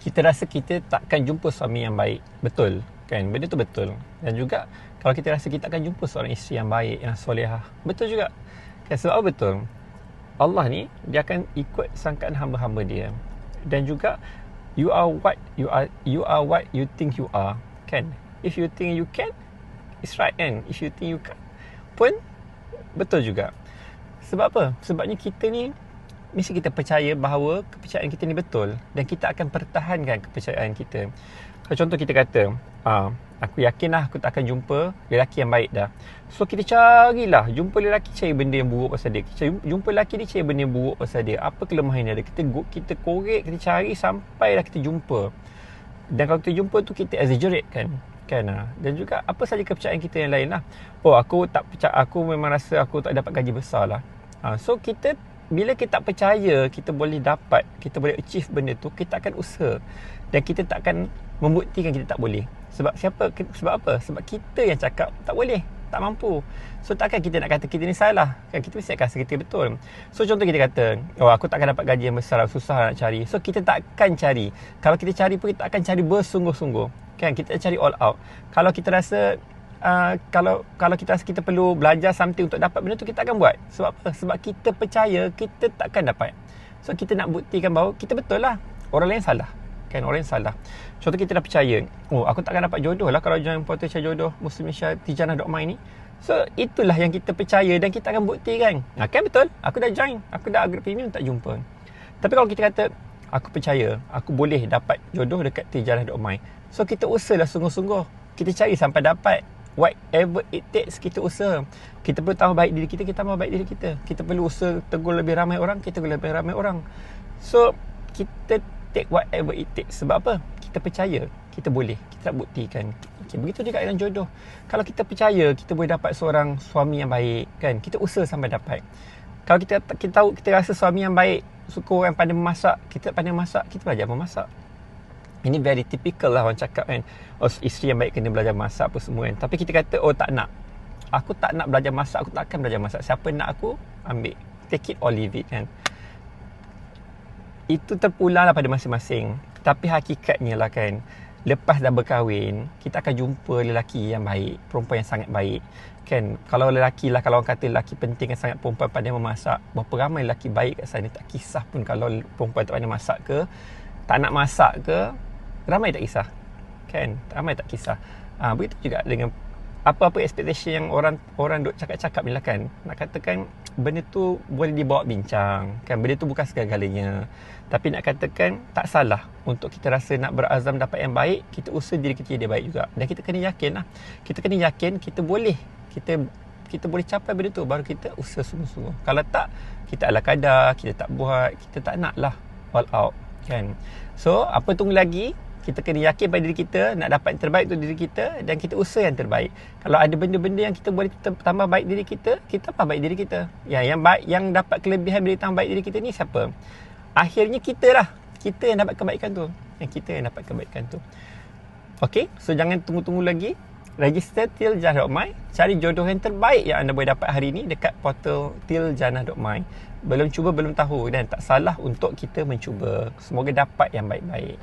kita rasa kita takkan jumpa suami yang baik. Betul kan? Benda tu betul. Dan juga kalau kita rasa kita akan jumpa seorang isteri yang baik, yang solehah. Betul juga kan? Sebab apa betul? Allah ni dia akan ikut sangkaan hamba-hamba dia. Dan juga you are what you think you are kan? If you think you can, it's right kan? If you think you can pun betul juga. Sebab apa? Sebabnya kita ni mesti kita percaya bahawa kepercayaan kita ni betul dan kita akan pertahankan kepercayaan kita. Kalau contoh kita kata, aku yakin lah aku tak akan jumpa lelaki yang baik dah. So kita carilah, jumpa lelaki cari benda yang buruk pasal dia. Jumpa lelaki ni cari benda yang buruk pasal dia. Apa kelemahan dia ada? Kita korek, kita cari sampailah kita jumpa. Dan kalau kita jumpa tu kita exaggerate kan. Dan juga apa saja kepercayaan kita yang lain lah. Aku tak percaya, aku memang rasa aku tak dapat gaji besar lah. So bila kita tak percaya kita boleh dapat, kita boleh achieve benda tu, kita akan usaha. Dan kita tak akan membuktikan kita tak boleh. Sebab apa? Sebab kita yang cakap tak boleh, tak mampu. So takkan kita nak kata kita ni salah kan? Kita mesti akan rasa kita betul. So contoh kita kata, aku takkan dapat gaji yang besar, susah nak cari. So kita takkan cari. Kalau kita cari pun kita akan cari bersungguh-sungguh kan? Kita cari all out. Kalau kita rasa kalau kita rasa kita perlu belajar something untuk dapat benda tu, kita akan buat. Sebab apa? Sebab kita percaya kita takkan dapat. So kita nak buktikan bahawa kita betul lah, orang lain salah kan? Orang lain salah. Contoh kita dah percaya, aku takkan dapat jodoh lah kalau join portal cari jodoh Muslim Malaysia Tijanah.my ni. So itulah yang kita percaya dan kita akan buktikan. Kan betul, aku dah join, aku dah upgrade premium, tak jumpa. Tapi kalau kita kata aku percaya aku boleh dapat jodoh dekat Tijanah.my, so kita usahalah sungguh-sungguh, kita cari sampai dapat. Whatever it takes, kita usaha. Kita perlu tambah baik diri kita, kita tambah baik diri kita. Kita perlu usaha tegur lebih ramai orang, kita tegur lebih ramai orang. So kita take whatever it takes. Sebab apa? Kita percaya kita boleh, kita nak buktikan. Begitu juga dengan jodoh. Kalau kita percaya kita boleh dapat seorang suami yang baik kan, kita usaha sampai dapat. Kalau kita tahu, kita rasa suami yang baik suka orang pandai memasak, kita pandai masak, kita belajar memasak. Ini very typical lah orang cakap kan, isteri yang baik kena belajar masak apa semua kan. Tapi kita kata, tak nak, aku tak nak belajar masak, aku takkan belajar masak. Siapa nak aku, ambil, take it or leave it kan. Itu terpulang lah pada masing-masing. Tapi hakikatnya lah kan, lepas dah berkahwin, kita akan jumpa lelaki yang baik, perempuan yang sangat baik kan. Kalau lelaki lah, kalau orang kata lelaki penting kan, sangat perempuan pandai memasak, berapa ramai lelaki baik kat sana. Tak kisah pun kalau perempuan tak pandai masak ke, tak nak masak ke, ramai tak kisah kan, ramai tak kisah. Begitu juga dengan apa-apa expectation yang orang duk cakap-cakap ni lah kan. Nak katakan benda tu boleh dibawa bincang kan, benda tu bukan segala-galanya. Tapi nak katakan tak salah untuk kita rasa nak berazam dapat yang baik, kita usaha diri kita jadi baik juga. Dan kita kena yakin lah, kita kena yakin kita boleh, kita boleh capai benda tu, baru kita usaha sungguh-sungguh. Kalau tak, kita ala kadar, kita tak buat, kita tak nak lah all out kan. So apa tunggu lagi? Kita kena yakin pada diri kita, nak dapat yang terbaik untuk diri kita, dan kita usaha yang terbaik. Kalau ada benda-benda yang kita boleh tambah baik diri kita, kita tambah baik diri kita. Yang baik, yang dapat kelebihan bila tambah baik diri kita ni siapa? Akhirnya kita lah, kita yang dapat kebaikan tu. Kita yang dapat kebaikan tu. Okay, so jangan tunggu-tunggu lagi. Register Tiljannah.my, cari jodoh yang terbaik yang anda boleh dapat hari ni dekat portal Tiljannah.my. Belum cuba, belum tahu, dan tak salah untuk kita mencuba. Semoga dapat yang baik-baik.